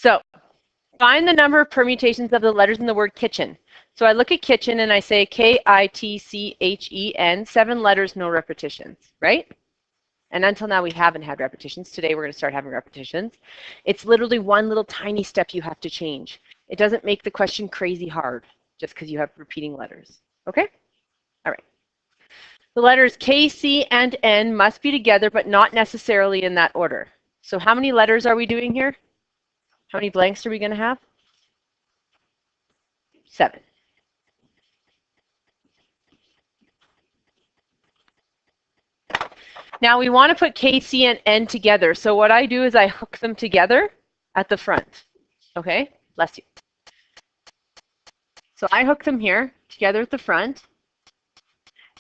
So find the number of permutations of the letters in the word kitchen. So I look at kitchen and I say Kitchen, 7 letters, no repetitions, right? And until now, we haven't had repetitions. Today, we're going to start having repetitions. It's literally one little tiny step you have to change. It doesn't make the question crazy hard just because you have repeating letters. Okay? All right. The letters K, C, and N must be together, but not necessarily in that order. So how many letters are we doing here? How many blanks are we going to have? 7. Now we want to put K, C, and N together. So what I do is I hook them together at the front. Okay? Bless you. So I hook them here together at the front.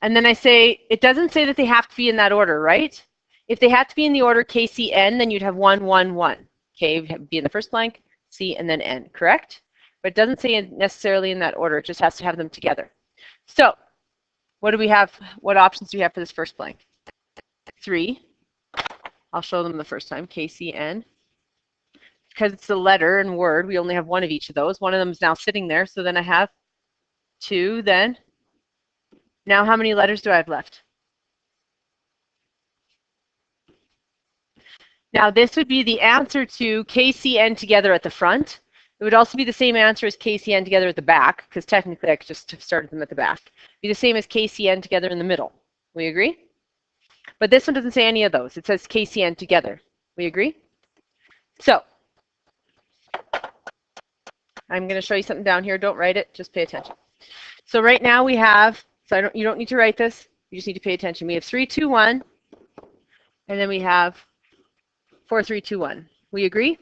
And then I say, it doesn't say that they have to be in that order, right? If they had to be in the order K, C, N, then you'd have 1, 1, 1. K would be in the first blank, C, and then N, correct? But it doesn't say necessarily in that order. It just has to have them together. So what do we have? What options do we have for this first blank? 3. I'll show them the first time, K, C, N. Because it's a letter and word, we only have one of each of those. One of them is now sitting there, so then I have 2, then. Now how many letters do I have left? Now this would be the answer to KCN together at the front. It would also be the same answer as KCN together at the back, because technically I could just have started them at the back. It'd be the same as KCN together in the middle. We agree? But this one doesn't say any of those. It says KCN together. We agree? So I'm going to show you something down here. Don't write it. Just pay attention. So right now we have, so you don't need to write this. You just need to pay attention. We have 3, 2, 1. And then we have 4, 3, 2, 1. We agree?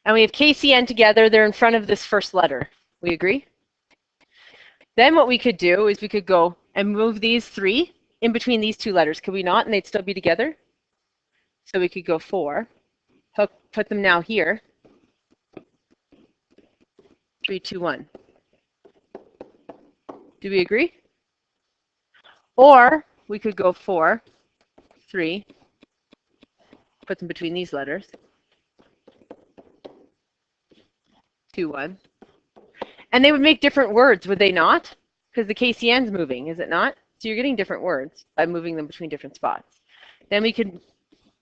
And we have KCN together. They're in front of this first letter. We agree? Then what we could do is we could go and move these 3 in between these 2 letters. Could we not? And they'd still be together. So we could go 4. Put them now here. 3, 2, 1. Do we agree? Or we could go 4, 3, put them between these letters. 2, 1. And they would make different words, would they not? Because the KCN's moving, is it not? So you're getting different words by moving them between different spots. Then we could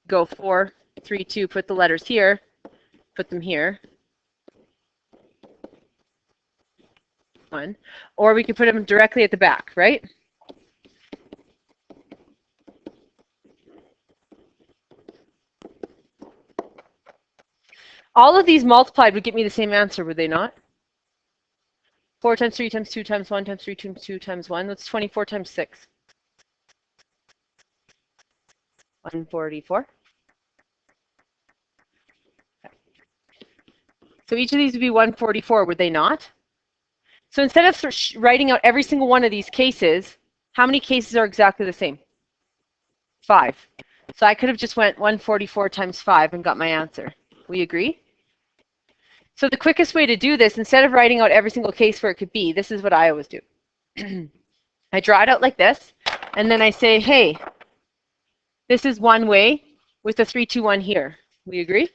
go 4, 3, 2, put the letters here, put them here. 1. Or we could put them directly at the back, right? All of these multiplied would get me the same answer, would they not? 4 times 3 times 2 times 1 times 3 times 2 times 1. That's 24 times 6. 144. Okay. So each of these would be 144, would they not? So instead of writing out every single one of these cases, how many cases are exactly the same? 5. So I could have just went 144 times 5 and got my answer. We agree? So the quickest way to do this, instead of writing out every single case where it could be, this is what I always do. I draw it out like this, and then I say, hey, this is one way with the 3, 2, 1 here. We agree?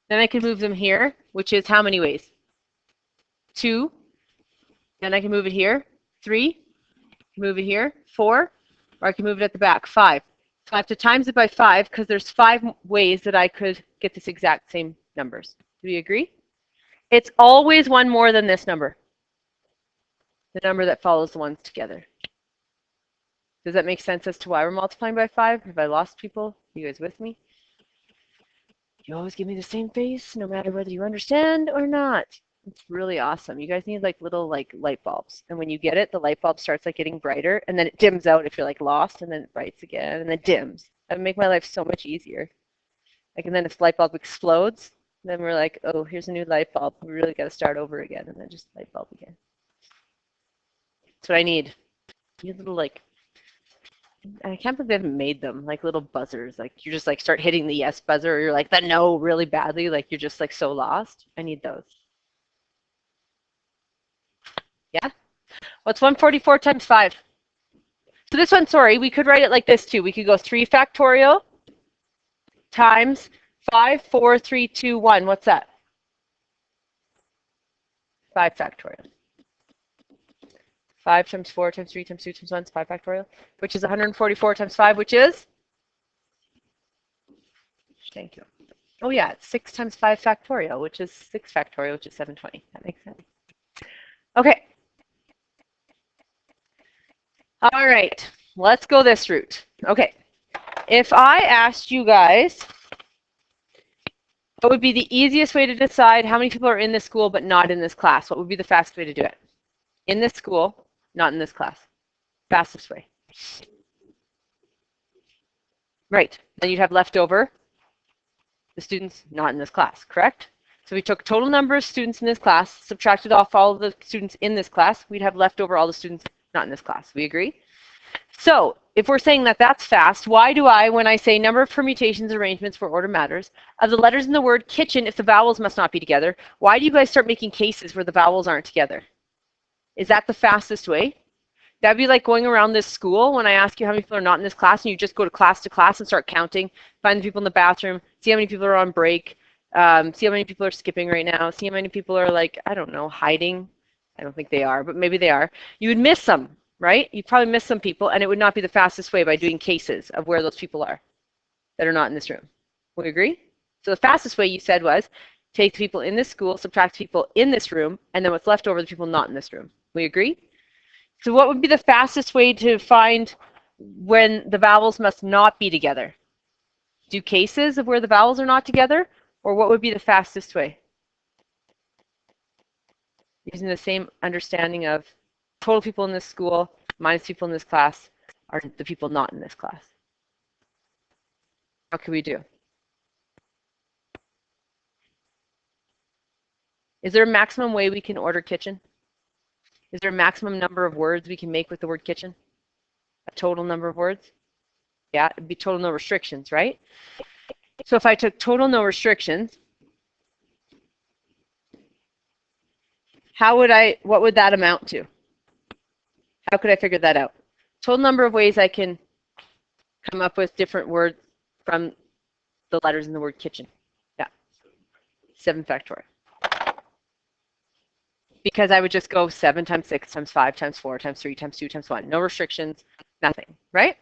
Then I can move them here, which is how many ways? 2. Then I can move it here. 3. Move it here. 4. Or I can move it at the back. 5. So I have to times it by 5 because there's 5 ways that I could get this exact same numbers. Do we agree? It's always one more than this number. The number that follows the ones together. Does that make sense as to why we're multiplying by 5? Have I lost people? Are you guys with me? You always give me the same face, no matter whether you understand or not. It's really awesome. You guys need like little like light bulbs. And when you get it, the light bulb starts like getting brighter and then it dims out if you're like lost and then it brights again and then dims. That would make my life so much easier. Like, and then if the light bulb explodes, then we're like, oh, here's a new light bulb. We really got to start over again and then just light bulb again. That's what I need. I need little like, I can't believe they haven't made them like little buzzers. Like you just like start hitting the yes buzzer or you're like the no really badly. Like you're just like so lost. I need those. Yeah? What's 144 times 5? So this one, sorry, we could write it like this too. We could go 3 factorial times 5, 4, 3, 2, 1. What's that? 5 factorial. 5 times 4 times 3 times 2 times 1 is 5 factorial, which is 144 times 5, which is? Thank you. Oh yeah, it's 6 times 5 factorial, which is 6 factorial, which is 720. That makes sense. Okay. All right, let's go this route. Okay, if I asked you guys, what would be the easiest way to decide how many people are in this school but not in this class? What would be the fastest way to do it? In this school, not in this class. Fastest way. Right, then you'd have left over the students not in this class, correct? So we took total number of students in this class, subtracted off all of the students in this class, we'd have left over all the students not in this class. We agree? So if we're saying that that's fast, why do I, when I say number of permutations, arrangements where order matters, of the letters in the word kitchen, if the vowels must not be together, why do you guys start making cases where the vowels aren't together? Is that the fastest way? That'd be like going around this school when I ask you how many people are not in this class and you just go to class and start counting, find the people in the bathroom, see how many people are on break, see how many people are skipping right now, see how many people are like, I don't know, hiding. I don't think they are, but maybe they are. You would miss some, right? You'd probably miss some people, and it would not be the fastest way by doing cases of where those people are that are not in this room. We agree? So the fastest way you said was take the people in this school, subtract people in this room, and then what's left over the people not in this room. We agree? So what would be the fastest way to find when the vowels must not be together? Do cases of where the vowels are not together, or what would be the fastest way? Using the same understanding of total people in this school minus people in this class are the people not in this class. What can we do? Is there a maximum way we can order kitchen? Is there a maximum number of words we can make with the word kitchen? A total number of words? Yeah, it'd be total no restrictions, right? So if I took total no restrictions, what would that amount to? How could I figure that out? Total number of ways I can come up with different words from the letters in the word kitchen. Yeah, 7 factorial. Because I would just go 7 times 6 times 5 times 4 times 3 times 2 times 1. No restrictions, nothing, right?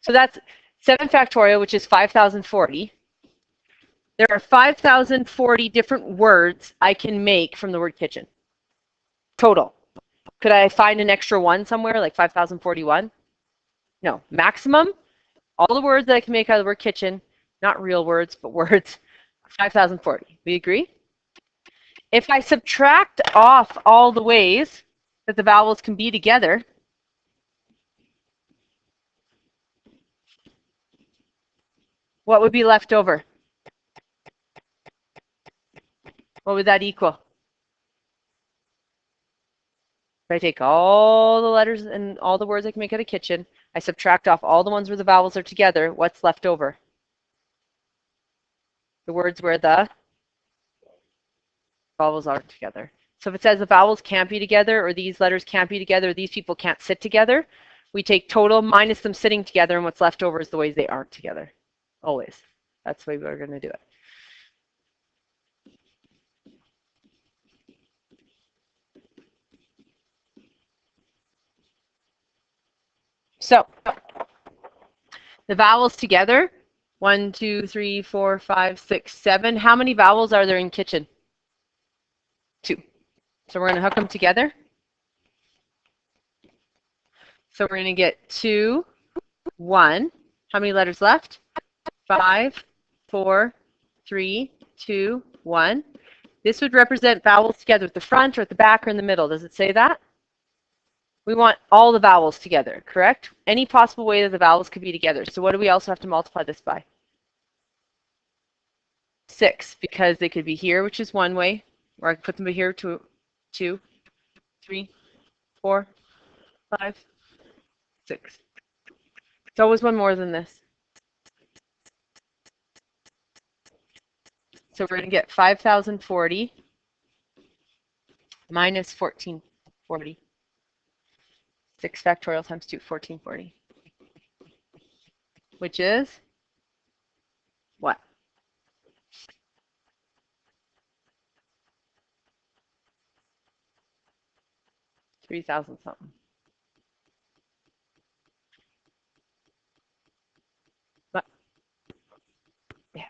So that's 7 factorial, which is 5,040. There are 5,040 different words I can make from the word kitchen. Total. Could I find an extra one somewhere, like 5,041? No. Maximum, all the words that I can make out of the word kitchen, not real words, but words, 5,040. We agree? If I subtract off all the ways that the vowels can be together, what would be left over? What would that equal? If I take all the letters and all the words I can make out of kitchen, I subtract off all the ones where the vowels are together, what's left over? The words where the vowels aren't together. So if it says the vowels can't be together, or these letters can't be together, or these people can't sit together, we take total minus them sitting together, and what's left over is the ways they aren't together. Always. That's the way we're going to do it. So the vowels together, 1, 2, 3, 4, 5, 6, 7. How many vowels are there in kitchen? 2. So we're going to hook them together. So we're going to get 2, 1. How many letters left? 5, 4, 3, 2, 1. This would represent vowels together at the front or at the back or in the middle. Does it say that? We want all the vowels together, correct? Any possible way that the vowels could be together. So what do we also have to multiply this by? 6, because they could be here, which is one way, or I could put them here, 2, 3, 4, 5, 6. It's always one more than this. So we're going to get 5,040 minus 1,440. 6 factorial times 2, 1,440. Which is what? 3,000 something. But, yes.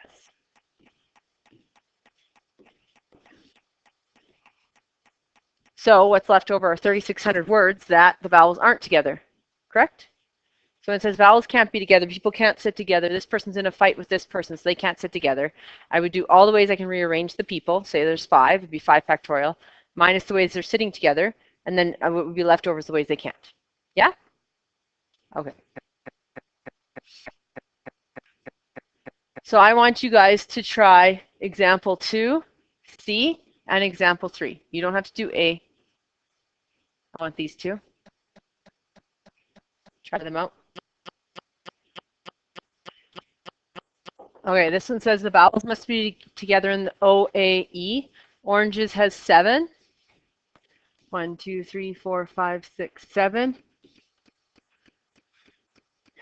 So what's left over are 3,600 words that the vowels aren't together, correct? So when it says vowels can't be together, people can't sit together, this person's in a fight with this person, so they can't sit together. I would do all the ways I can rearrange the people, say there's 5, it'd be 5 factorial, minus the ways they're sitting together, and then what would be left over is the ways they can't. Yeah? Okay. So I want you guys to try example 2, C, and example 3. You don't have to do A. I want these two. Try them out. Okay, this one says the vowels must be together in the OAE. Oranges has 7. 1, 2, 3, 4, 5, 6, 7.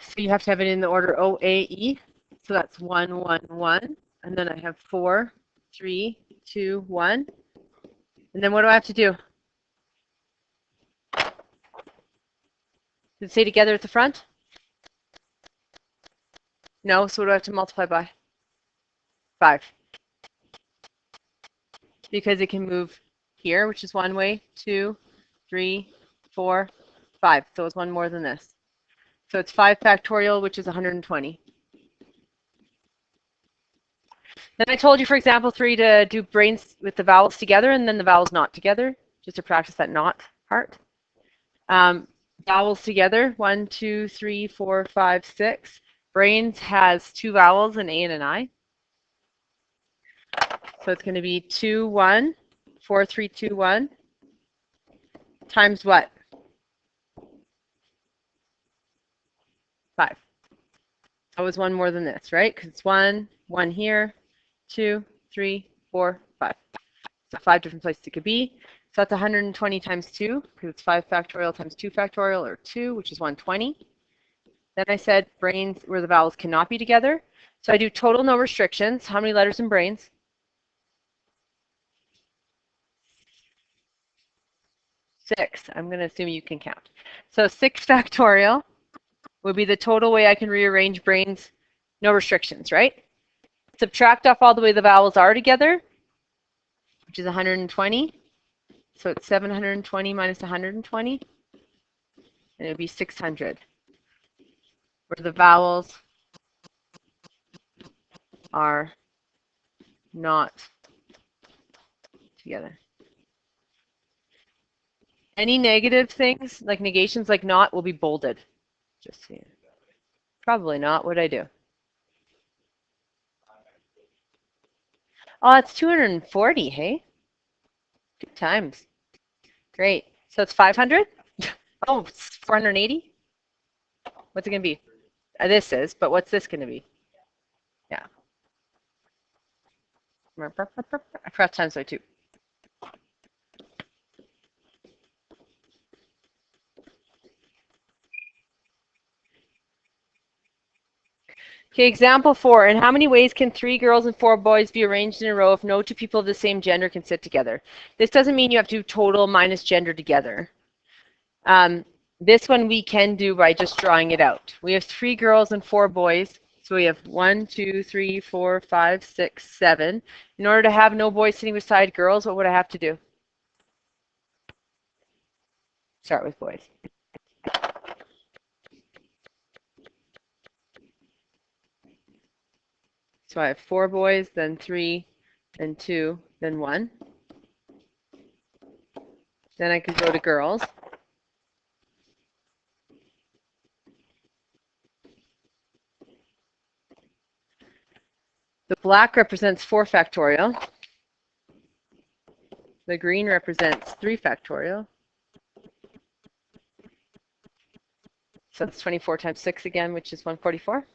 So you have to have it in the order OAE. So that's 1, 1, 1. And then I have 4, 3, 2, 1. And then what do I have to do? Does it say together at the front? No, so what do I have to multiply by? 5. Because it can move here, which is 1 way, 2, 3, 4, 5. So it's 1 more than this. So it's 5 factorial, which is 120. Then I told you for example 3 to do brains with the vowels together and then the vowels not together, just to practice that not part. Vowels together, 1, 2, 3, 4, 5, 6. Brains has 2 vowels, an A and an I. So it's going to be 2, 1, 4, 3, 2, 1 times what? 5. That was 1 more than this, right? Because it's 1, 1 here, 2, 3, 4, 5. So 5 different places it could be. So that's 120 times 2, because it's 5 factorial times 2 factorial, or 2, which is 120. Then I said brains where the vowels cannot be together. So I do total no restrictions. How many letters in brains? 6. I'm going to assume you can count. So 6 factorial would be the total way I can rearrange brains, no restrictions, right? Subtract off all the way the vowels are together, which is 120. So it's 720 minus 120, and it would be 600, where the vowels are not together. Any negative things, like negations like not, will be bolded. Just see. Probably not. What'd I do? Oh, it's 240, hey? 2 times. Great. So it's 500? Oh, it's 480? What's it going to be? This is, but what's this going to be? Yeah. I forgot times by 2. Okay, example 4. In how many ways can 3 girls and 4 boys be arranged in a row if no 2 people of the same gender can sit together? This doesn't mean you have to do total minus gender together. This one we can do by just drawing it out. We have 3 girls and 4 boys. So we have 1, 2, 3, 4, 5, 6, 7. In order to have no boys sitting beside girls, what would I have to do? Start with boys. So I have 4 boys, then 3, then 2, then 1. Then I could go to girls. The black represents 4 factorial. The green represents 3 factorial. So that's 24 times 6 again, which is 144.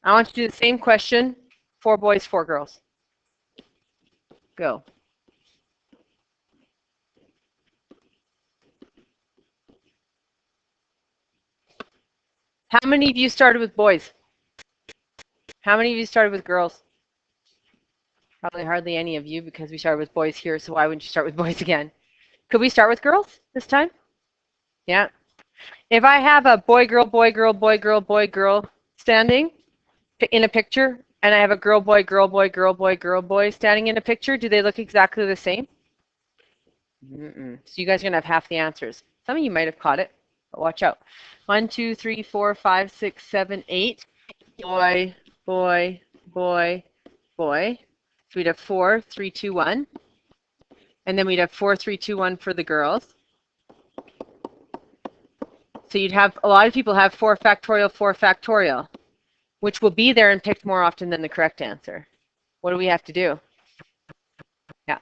I want you to do the same question, 4 boys, 4 girls. Go. How many of you started with boys? How many of you started with girls? Probably hardly any of you because we started with boys here, so why wouldn't you start with boys again? Could we start with girls this time? Yeah. If I have a boy, girl, boy, girl, boy, girl, boy, girl standing in a picture, and I have a girl, boy, girl, boy, girl, boy, girl, boy standing in a picture, do they look exactly the same? So you guys are going to have half the answers. Some of you might have caught it, but watch out. 1, 2, 3, 4, 5, 6, 7, 8. Boy, boy, boy, boy. So we'd have 4, 3, 2, 1. And then we'd have 4, 3, 2, 1 for the girls. So you'd have, a lot of people have 4 factorial, which will be there and picked more often than the correct answer. What do we have to do? Yeah.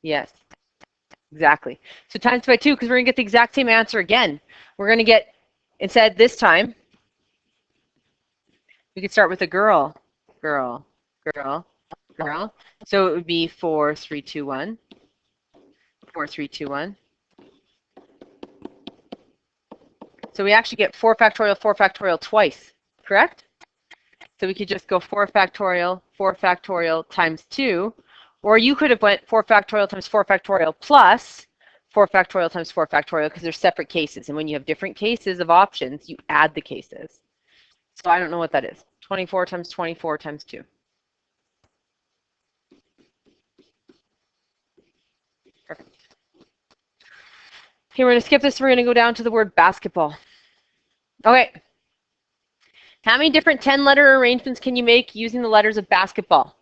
Yes, exactly. So times by 2, because we're going to get the exact same answer again. We're going to get, instead this time, we could start with a girl, girl, girl, girl. So it would be 4, 3, 2, 1. 4, 3, 2, 1. So we actually get 4 factorial twice, correct? So we could just go 4 factorial times 2, or you could have went 4 factorial times 4 factorial plus 4 factorial times 4 factorial because they're separate cases. And when you have different cases of options, you add the cases. So I don't know what that is. 24 times 24 times 2. Perfect. Okay, we're going to skip this. We're going to go down to the word basketball. Okay. How many different 10-letter arrangements can you make using the letters of basketball?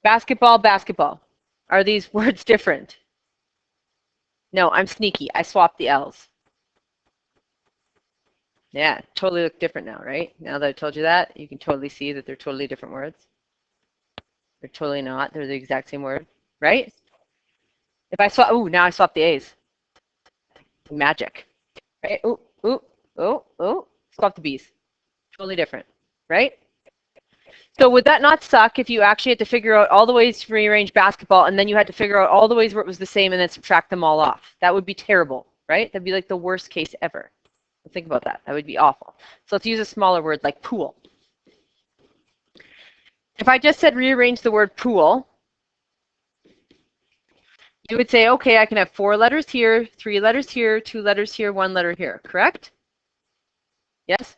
Basketball, basketball. Are these words different? No, I'm sneaky. I swapped the L's. Yeah, totally look different now, right? Now that I told you that, you can totally see that they're totally different words. They're totally not. They're the exact same word, right? If I swap, ooh, now I swap the A's. Magic. Right? Ooh, ooh, ooh, ooh. Swap the B's. Totally different, right? So would that not suck if you actually had to figure out all the ways to rearrange basketball and then you had to figure out all the ways where it was the same and then subtract them all off? That would be terrible, right? That'd be like the worst case ever. Think about that. That would be awful. So let's use a smaller word like pool. If I just said rearrange the word pool, you would say, okay, I can have 4 letters here, 3 letters here, 2 letters here, 1 letter here, correct? Yes?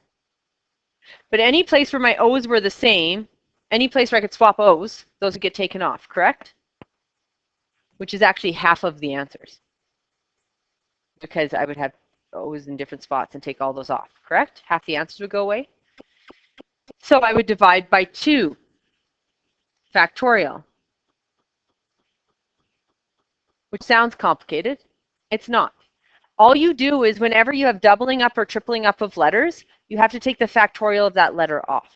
But any place where my O's were the same, any place where I could swap O's, those would get taken off, correct? Which is actually half of the answers. Because I would have O's in different spots and take all those off, correct? Half the answers would go away. So I would divide by 2, factorial. Which sounds complicated. It's not. All you do is whenever you have doubling up or tripling up of letters, you have to take the factorial of that letter off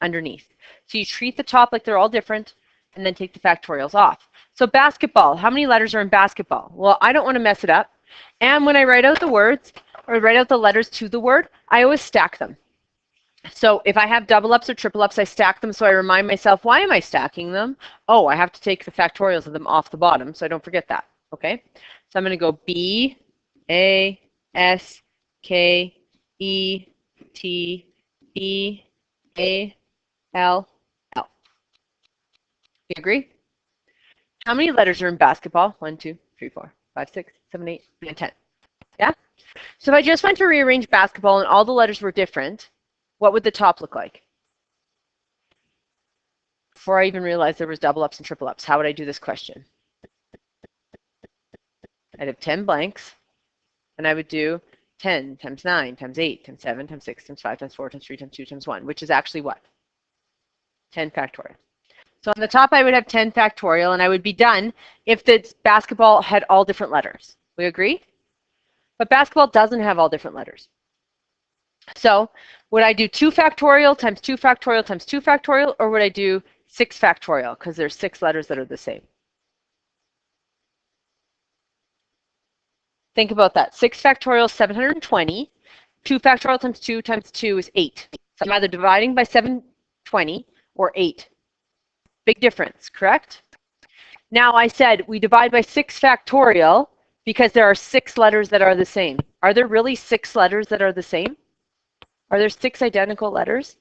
underneath. So you treat the top like they're all different and then take the factorials off. So basketball, how many letters are in basketball? Well, I don't want to mess it up. And when I write out the words or write out the letters to the word, I always stack them. So if I have double ups or triple ups, I stack them so I remind myself, why am I stacking them? Oh, I have to take the factorials of them off the bottom so I don't forget that, okay? So I'm going to go B, A, S, K, E, T, B, A, L, L. You agree? How many letters are in basketball? 1, 2, 3, 4, 5, 6, 7, 8, 9, 10. Yeah? So if I just went to rearrange basketball and all the letters were different, what would the top look like? Before I even realized there was double ups and triple ups, how would I do this question? I'd have 10 blanks, and I would do 10 times 9 times 8 times 7 times 6 times 5 times 4 times 3 times 2 times 1, which is actually what? 10 factorial. So on the top, I would have 10 factorial, and I would be done if the basketball had all different letters. We agree? But basketball doesn't have all different letters. So would I do 2 factorial times 2 factorial times 2 factorial, or would I do 6 factorial because there's 6 letters that are the same? Think about that. 6 factorial is 720. 2 factorial times 2 is 8. So I'm either dividing by 720 or 8. Big difference, correct? Now I said we divide by 6 factorial because there are 6 letters that are the same. Are there really 6 letters that are the same? Are there 6 identical letters?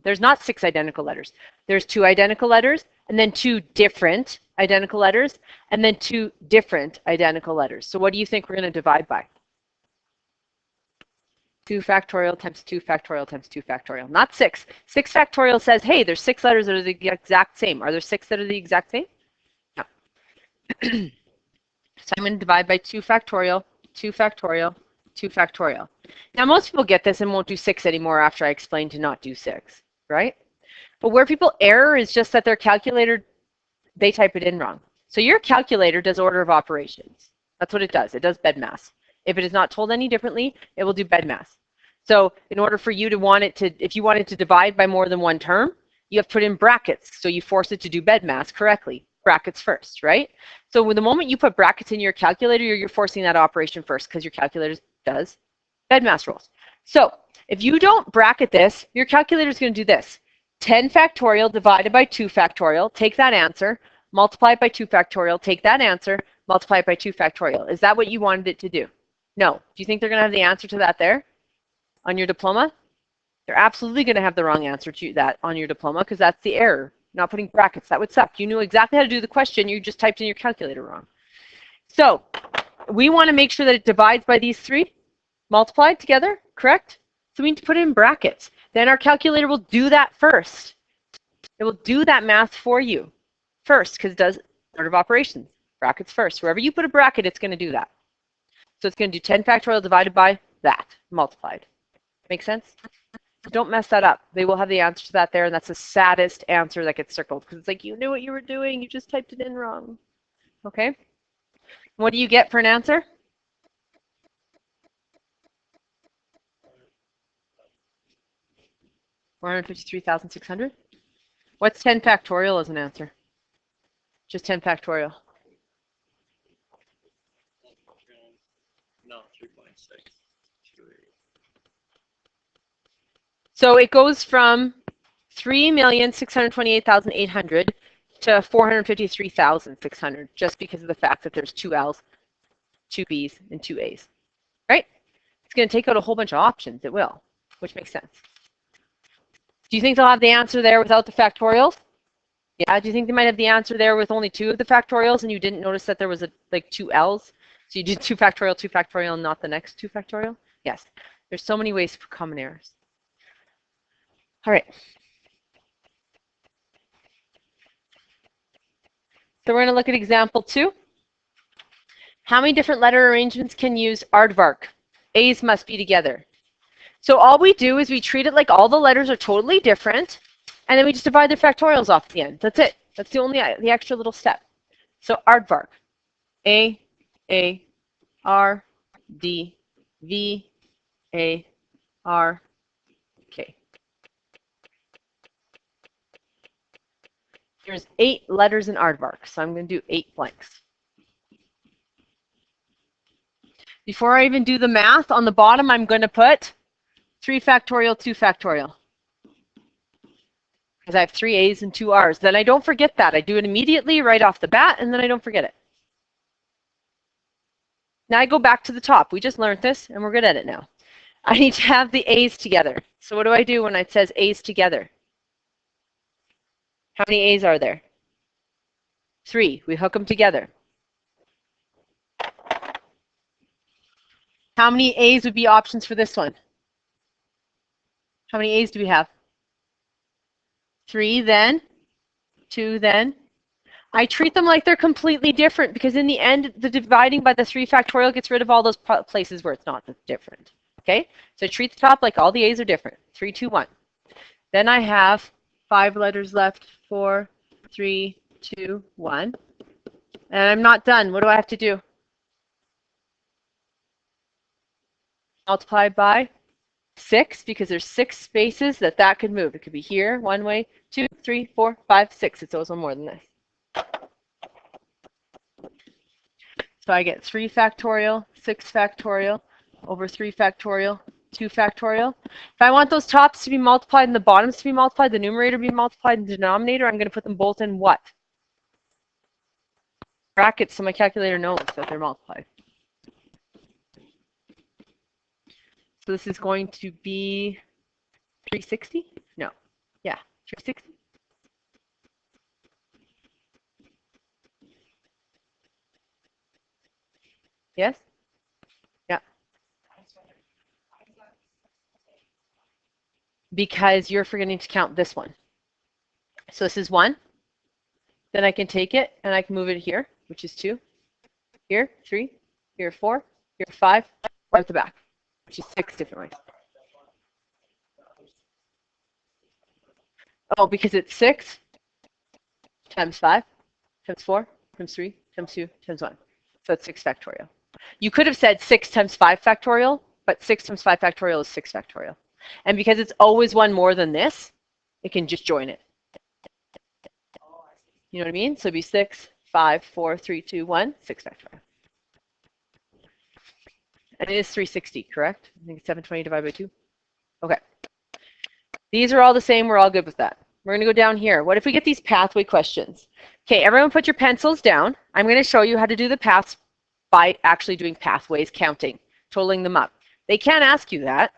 There's not 6 identical letters. There's 2 identical letters, and then 2 different identical letters, and then 2 different identical letters. So what do you think we're going to divide by? 2 factorial times 2 factorial times 2 factorial, not 6. 6 factorial says, hey, there's 6 letters that are the exact same. Are there 6 that are the exact same? No. So I'm going to divide by 2 factorial, 2 factorial, 2 factorial. Now, most people get this and won't do 6 anymore after I explain to not do 6, right? But where people error is just that their calculator, they type it in wrong. So your calculator does order of operations. That's what it does. It does BEDMAS. If it is not told any differently, it will do BEDMAS. So in order for you to want it to, if you wanted to divide by more than one term, you have to put in brackets. So you force it to do BEDMAS correctly. Brackets first, right? So with the moment you put brackets in your calculator, you're forcing that operation first because your calculator does BEDMAS rules. So if you don't bracket this, your calculator is going to do this. 10 factorial divided by 2 factorial, take that answer, multiply it by 2 factorial, take that answer, multiply it by 2 factorial. Is that what you wanted it to do? No. Do you think they're going to have the answer to that there on your diploma? They're absolutely going to have the wrong answer to that on your diploma because that's the error. Not putting brackets. That would suck. You knew exactly how to do the question. You just typed in your calculator wrong. So we want to make sure that it divides by these 3 multiplied together, correct? So we need to put it in brackets. Then our calculator will do that first. It will do that math for you first because it does order of operations. Brackets first. Wherever you put a bracket, it's going to do that. So it's going to do 10 factorial divided by that, multiplied. Make sense? Don't mess that up. They will have the answer to that there, and that's the saddest answer that gets circled because it's like you knew what you were doing, you just typed it in wrong. Okay? What do you get for an answer? $453,600. What's 10 factorial as an answer? Just 10 factorial. No, 3.6. So it goes from 3,628,800 to 453,600 just because of the fact that there's 2 L's, 2 B's, and 2 A's, right? It's going to take out a whole bunch of options. It will, which makes sense. Do you think they'll have the answer there without the factorials? Yeah, do you think they might have the answer there with only 2 of the factorials and you didn't notice that there was like 2 L's? So you did 2 factorial, and not the next 2 factorial? Yes. There's so many ways for common errors. All right. So we're going to look at example 2. How many different letter arrangements can use aardvark? A's must be together. So all we do is we treat it like all the letters are totally different, and then we just divide the factorials off at the end. That's it. That's the extra little step. So aardvark. A, R, D, V, A, R, K. There's 8 letters in aardvark, so I'm going to do 8 blanks. Before I even do the math, on the bottom I'm going to put 3 factorial, 2 factorial. Because I have 3 A's and 2 R's. Then I don't forget that. I do it immediately right off the bat, and then I don't forget it. Now I go back to the top. We just learned this, and we're good at it now. I need to have the A's together. So what do I do when it says A's together? How many A's are there? 3. We hook them together. How many A's would be options for this one? How many A's do we have? 3 then, 2 then. I treat them like they're completely different because in the end, the dividing by the 3 factorial gets rid of all those places where it's not different. Okay? So treat the top like all the A's are different. 3, 2, 1. Then I have 5 letters left. 4, 3, 2, 1. And I'm not done. What do I have to do? Multiply by 6 because there's 6 spaces that could move. It could be here, one way, 2, 3, 4, 5, 6. It's also more than this. So I get 3 factorial, 6 factorial, over 3 factorial, 2 factorial. If I want those tops to be multiplied and the bottoms to be multiplied, the numerator to be multiplied and the denominator, I'm going to put them both in what? Brackets, so my calculator knows that they're multiplied. So this is going to be 360. 360. Yes? Yeah. Because you're forgetting to count this one. So this is 1. Then I can take it and I can move it here, which is 2. Here, 3. Here, 4. Here, 5. Right at the back, which is 6 different ways. Oh, because it's 6 times 5 times 4 times 3 times 2 times 1. So it's 6 factorial. You could have said 6 times 5 factorial, but 6 times 5 factorial is 6 factorial. And because it's always one more than this, it can just join it. You know what I mean? So it'd be 6, 5, 4, 3, 2, 1, 6 factorial. And it is 360, correct? I think it's 720 divided by 2. Okay. These are all the same. We're all good with that. We're going to go down here. What if we get these pathway questions? Okay, everyone put your pencils down. I'm going to show you how to do the paths by actually doing pathways, counting, totaling them up. They can't ask you that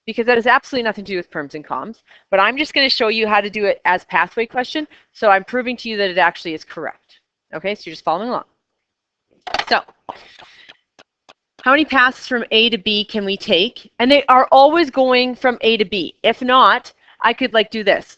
because that has absolutely nothing to do with perms and comms. But I'm just going to show you how to do it as pathway question. So I'm proving to you that it actually is correct. Okay, so you're just following along. So how many paths from A to B can we take? And they are always going from A to B. If not, I could like do this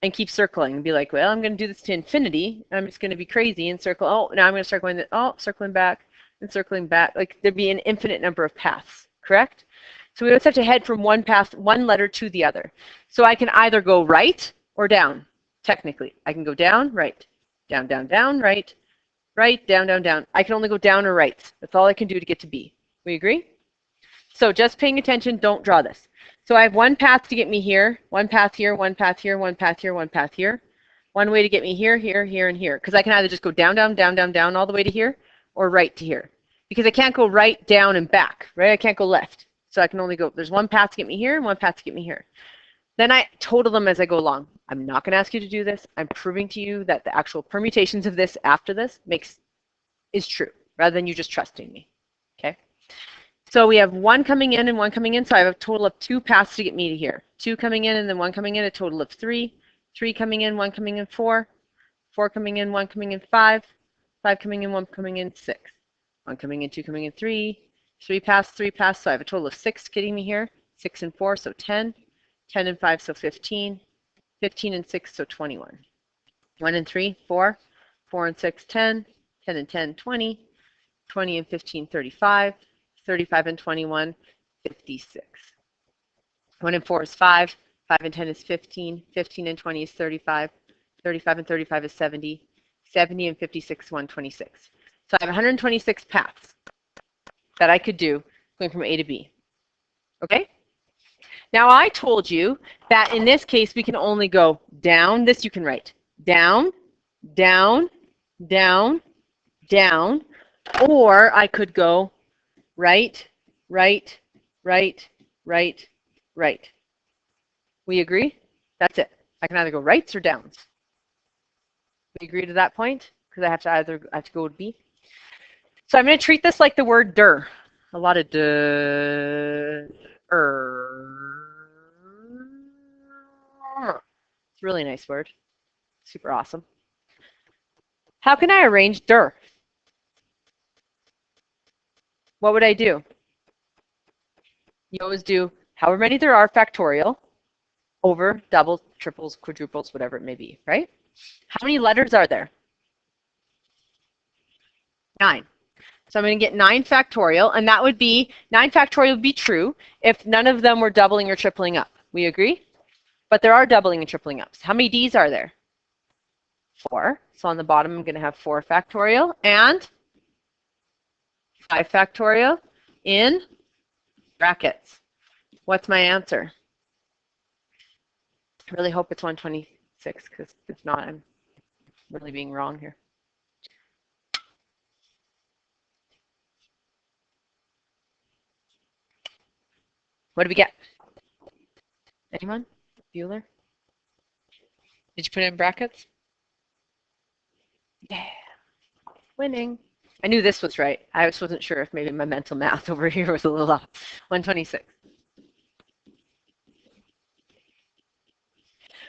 and keep circling and be like, well, I'm going to do this to infinity. I'm just going to be crazy and circle. Oh, now I'm going to start going, circling back and circling back. Like there'd be an infinite number of paths, correct? So we always have to head from one path, one letter to the other. So I can either go right or down, technically. I can go down, right, down, down, down, right, right, down, down, down. I can only go down or right. That's all I can do to get to B. We agree? So just paying attention, don't draw this. So I have one path to get me here, one path here, one path here, one path here, one path here. One way to get me here, here, here, and here. Because I can either just go down, down, down, down, down all the way to here, or right to here. Because I can't go right, down, and back, right? I can't go left. So I can only go, there's one path to get me here, and one path to get me here. Then I total them as I go along. I'm not going to ask you to do this. I'm proving to you that the actual permutations of this after this is true, rather than you just trusting me, okay? So we have one coming in and one coming in. So I have a total of 2 paths to get me to here. 2 coming in and then 1 coming in, a total of 3. 3 coming in, 1 coming in, 4. 4 coming in, 1 coming in, 5. 5 coming in, 1 coming in, 6. 1 coming in, 2 coming in, 3. 3 paths, 3 paths. So I have a total of 6 getting me here. 6 and 4, so 10. 10 and 5, so 15. 15 and 6, so 21. 1 and 3, 4. 4 and 6, 10. 10 and 10, 20. 20 and 15, 35. 35 and 21, 56. 1 and 4 is 5. 5 and 10 is 15. 15 and 20 is 35. 35 and 35 is 70. 70 and 56, 126. So I have 126 paths that I could do going from A to B. Okay? Now I told you that in this case we can only go down. This you can write. Down, down, down, down. Or I could go right, right, right, right, right. We agree? That's it. I can either go rights or downs. We agree to that point? Because I have to go with B. So I'm going to treat this like the word der. A lot of der. It's a really nice word. Super awesome. How can I arrange der? What would I do? You always do however many there are factorial over doubles, triples, quadruples, whatever it may be, right? How many letters are there? 9. So I'm going to get 9 factorial, and that would be, 9 factorial would be true if none of them were doubling or tripling up. We agree? But there are doubling and tripling ups. How many D's are there? 4. So on the bottom, I'm going to have 4 factorial and 5 factorial in brackets. What's my answer? I really hope it's 126, because if not, I'm really being wrong here. What do we get? Anyone? Bueller? Did you put it in brackets? Yeah. Winning. I knew this was right. I just wasn't sure if maybe my mental math over here was a little off. 126.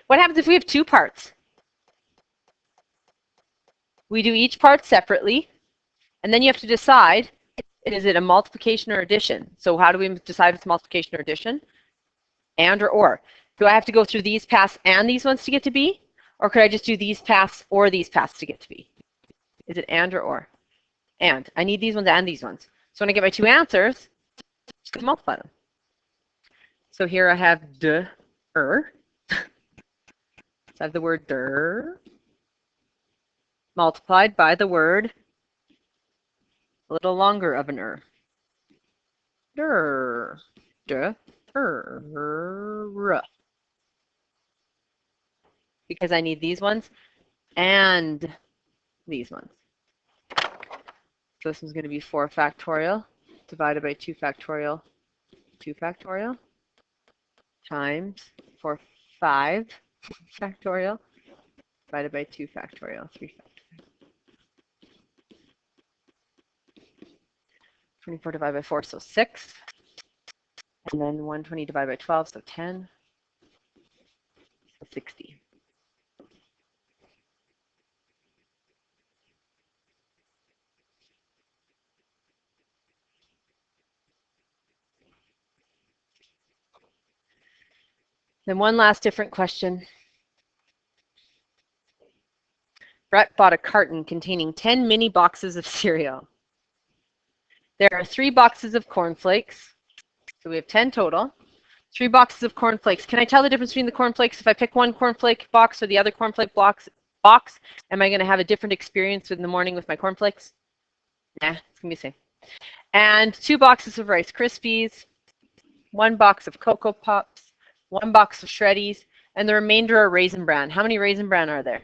What happens if we have two parts? We do each part separately, and then you have to decide, is it a multiplication or addition? So how do we decide if it's multiplication or addition? And or. Do I have to go through these paths and these ones to get to B? Or could I just do these paths or these paths to get to B? Is it and or? And. I need these ones and these ones. So when I get my two answers, just multiply them. So here I have So I have the word der multiplied by the word a little longer of an Der. Because I need these ones and these ones. So this one's going to be 4 factorial divided by 2 factorial times 5 factorial divided by 2 factorial, 3 factorial. 24 divided by 4, so 6. And then 120 divided by 12, so 10. So 60. Then one last different question. Brett bought a carton containing 10 mini boxes of cereal. There are 3 boxes of cornflakes. So we have 10 total. 3 boxes of cornflakes. Can I tell the difference between the cornflakes? If I pick one cornflake box or the other cornflake box, am I going to have a different experience in the morning with my cornflakes? Nah, it's going to be the same. And 2 boxes of Rice Krispies, 1 box of Cocoa Pops, 1 box of Shreddies, and the remainder are Raisin Bran. How many Raisin Bran are there?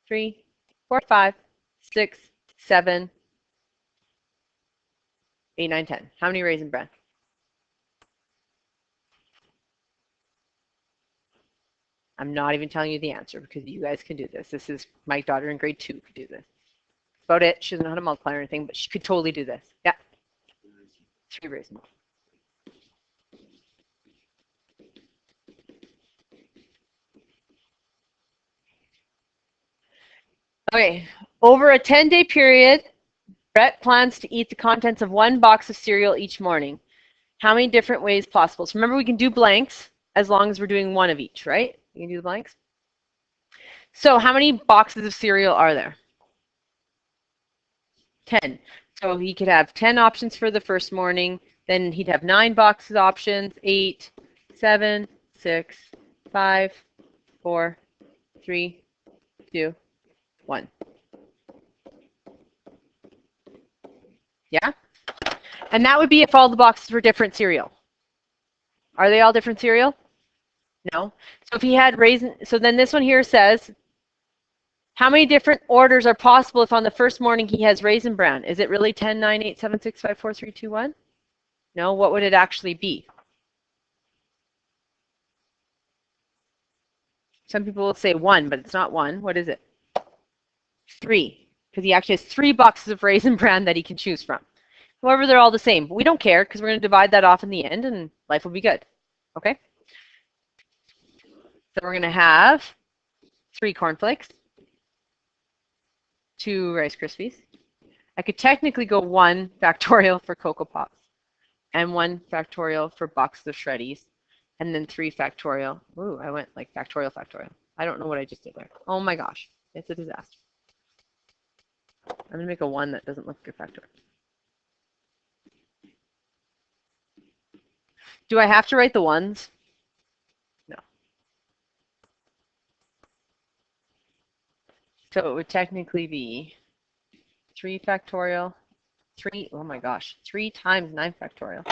3, 4, 5, 6, 7, 8, 9, 10. How many Raisin Bran? I'm not even telling you the answer because you guys can do this. This is my daughter in grade 2 could do this. That's about it. She doesn't know how to multiply or anything, but she could totally do this. Yeah. 3 raisins. Okay. Over a 10-day period, Brett plans to eat the contents of 1 box of cereal each morning. How many different ways possible? So remember, we can do blanks as long as we're doing 1 of each, right? You can do the blanks. So how many boxes of cereal are there? 10. So he could have 10 options for the first morning. Then he'd have 9 boxes options, 8, 7, 6, 5, 4, 3, 2, 1. Yeah? And that would be if all the boxes were different cereal. Are they all different cereal? No. So if he had raisin, so then this one here says, how many different orders are possible if on the first morning he has Raisin Bran? Is it really 10, 9, 8, 7, 6, 5, 4, 3, 2, 1? No, what would it actually be? Some people will say 1, but it's not 1. What is it? 3, because he actually has 3 boxes of Raisin Bran that he can choose from. However, they're all the same, but we don't care because we're going to divide that off in the end and life will be good. Okay? So we're going to have 3 cornflakes, 2 Rice Krispies. I could technically go 1 factorial for Cocoa Pops and 1 factorial for boxes of Shreddies, and then 3 factorial. Ooh, I went like factorial. I don't know what I just did there. Oh my gosh, it's a disaster. I'm going to make a 1 that doesn't look like a factorial. Do I have to write the 1s? No. So it would technically be 3 factorial, 3, oh my gosh, 3 times 9 factorial.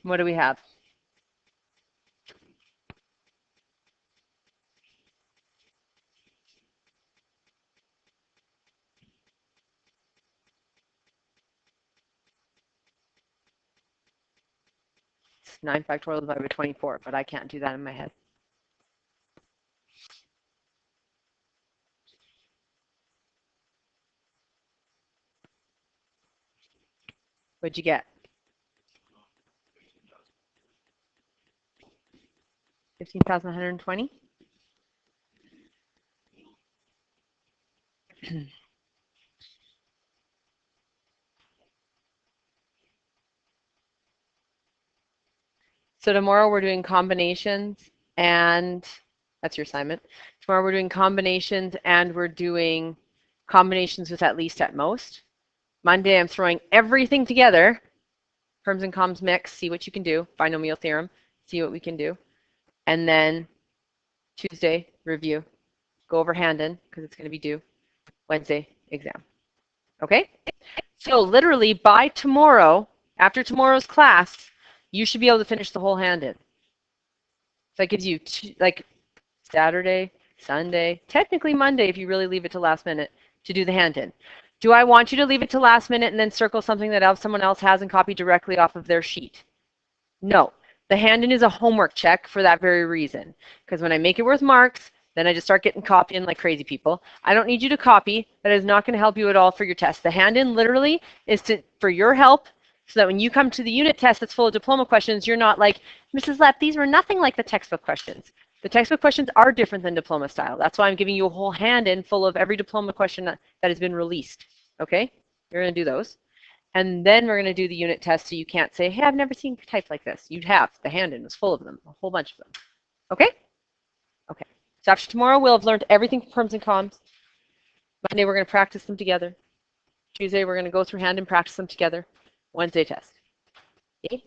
What do we have? It's 9 factorial divided by 24, but I can't do that in my head. What'd you get? 15,120? So tomorrow we're doing combinations, and that's your assignment. Tomorrow we're doing combinations, and we're doing combinations with at least at most. Monday I'm throwing everything together. Perms and comms mix, see what you can do. Binomial theorem, see what we can do. And then Tuesday, review. Go over hand in, because it's going to be due. Wednesday, exam. Okay? So literally by tomorrow, after tomorrow's class, you should be able to finish the whole hand in. So that gives you like Saturday, Sunday, technically Monday if you really leave it to last minute to do the hand in. Do I want you to leave it to last minute and then circle something that someone else has and copy directly off of their sheet? No. The hand in is a homework check for that very reason. Because when I make it worth marks, then I just start getting copying like crazy people. I don't need you to copy. That is not going to help you at all for your test. The hand in literally is for your help so that when you come to the unit test that's full of diploma questions, you're not like, Mrs. Lepp, these were nothing like the textbook questions. The textbook questions are different than diploma style. That's why I'm giving you a whole hand in full of every diploma question that has been released. Okay? You're going to do those. And then we're going to do the unit test so you can't say, hey, I've never seen type like this. You'd have. The hand in was full of them, a whole bunch of them. Okay? Okay. So after tomorrow, we'll have learned everything from perms and comms. Monday, we're going to practice them together. Tuesday, we're going to go through hand and practice them together. Wednesday, test. Okay?